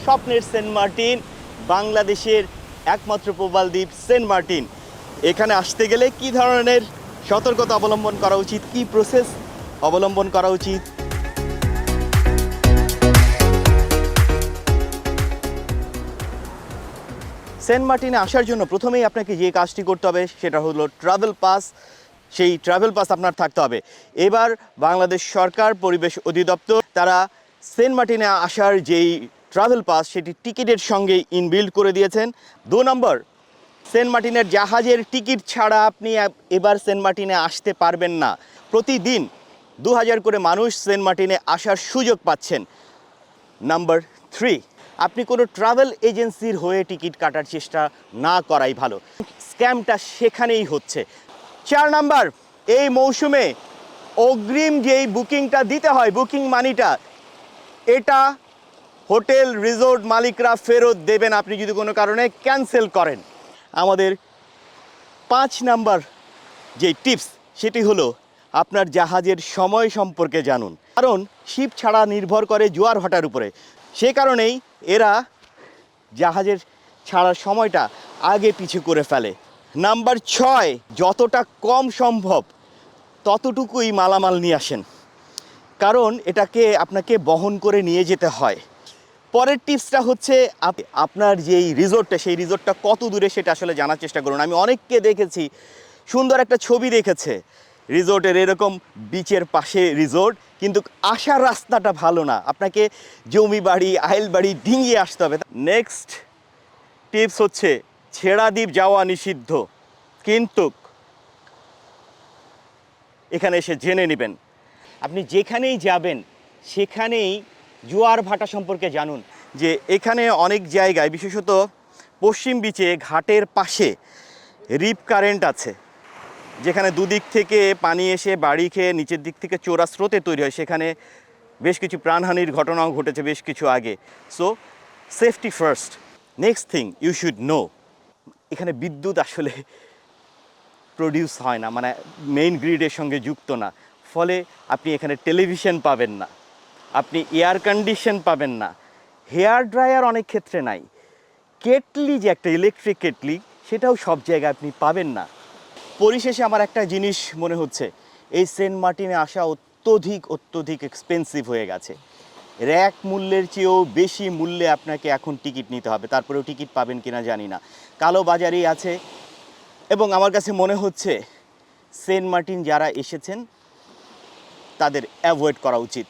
স্বপ্নের Saint Martin, বাংলাদেশের একমাত্র প্রবাল দ্বীপ সেন্ট মার্টিন। এখানে আসতে গেলে কি ধরনের সতর্কতা অবলম্বন করা উচিত, কি প্রসেস অবলম্বন করা উচিত? সেন্ট মার্টিনে আসার জন্য প্রথমেই আপনাকে যে কাজটি করতে হবে সেটা হলো ট্রাভেল পাস। সেই ট্রাভেল পাস আপনার থাকতে হবে। এবার বাংলাদেশ সরকার পরিবেশ অধিদপ্তর তারা সেন্ট মার্টিনে আসার যেই ট্রাভেল পাস সেটি টিকিটের সঙ্গে ইনবিল্ড করে দিয়েছেন। 2 নম্বর, সেন্ট মার্টিনের জাহাজের টিকিট ছাড়া আপনি এবার সেন্ট মার্টিনে আসতে পারবেন না। প্রতিদিন 2000 করে মানুষ সেন্ট মার্টিনে আসার সুযোগ পাচ্ছেন। নাম্বার 3, আপনি কোনো ট্রাভেল এজেন্সির হয়ে টিকিট কাটার চেষ্টা না করাই ভালো, স্ক্যামটা সেখানেই হচ্ছে। 4 নাম্বার, এই মৌসুমে অগ্রিম যেই বুকিংটা দিতে হয়, বুকিং মানিটা, এটা হোটেল রিসোর্ট মালিকরা ফেরত দেবেন আপনি যদি কোনো কারণে ক্যান্সেল করেন। আমাদের 5 নাম্বার যে টিপস সেটি হলো আপনার জাহাজের সময় সম্পর্কে জানুন, কারণ শিপ ছাড়া নির্ভর করে জোয়ার ভাটার উপরে। সে কারণেই এরা জাহাজের ছাড়ার সময়টা আগে পিছু করে ফেলে। নাম্বার 6, যতটা কম সম্ভব ততটুকুই মালামাল নিয়ে আসেন, কারণ এটাকে আপনাকে বহন করে নিয়ে যেতে হয়। পরের টিপসটা হচ্ছে আপনার যেই রিসোর্টটা সেই রিসোর্টটা কত দূরে সেটা আসলে জানার চেষ্টা করুন। আমি অনেককে দেখেছি সুন্দর একটা ছবি রেখেছে রিসোর্টের, এরকম বিচের পাশে রিসোর্ট, কিন্তু আসার রাস্তাটা ভালো না, আপনাকে জমি বাড়ি আইল বাড়ি ডিঙিয়ে আসতে হবে। নেক্সট টিপস হচ্ছে ছেড়া দ্বীপ যাওয়া নিষিদ্ধ, কিন্তু এখানে এসে জেনে নেবেন। আপনি যেখানেই যাবেন সেখানেই জোয়ার ভাটা সম্পর্কে জানুন, যে এখানে অনেক জায়গায় বিশেষত পশ্চিম বিচে ঘাটের পাশে রিপ কারেন্ট আছে, যেখানে দুদিক থেকে পানি এসে বাড়ি খেয়ে নিচের দিক থেকে চোরা স্রোতে তৈরি হয়। সেখানে বেশ কিছু প্রাণহানির ঘটনাও ঘটেছে বেশ কিছু আগে। So safety first. Next thing you should know, এখানে বিদ্যুৎ আসলে প্রডিউস হয় না, মানে মেইন গ্রিডের সঙ্গে যুক্ত না, ফলে আপনি এখানে টেলিভিশন পাবেন না, আপনি এয়ার কন্ডিশন পাবেন না, হেয়ার ড্রায়ার অনেক ক্ষেত্রে নাই, কেটলি যে একটা ইলেকট্রিক কেটলি সেটাও সব জায়গায় আপনি পাবেন না। পরিশেষে আমার একটা জিনিস মনে হচ্ছে, এই সেন্ট মার্টিনে আসা অত্যধিক এক্সপেন্সিভ হয়ে গেছে। র্যাক মূল্যের চেয়েও বেশি মূল্যে আপনাকে এখন টিকিট নিতে হবে, তারপরেও টিকিট পাবেন কিনা জানি না, কালো বাজারেই আছে। এবং আমার কাছে মনে হচ্ছে সেন্ট মার্টিন যারা এসেছেন তাদের অ্যাভয়েড করা উচিত।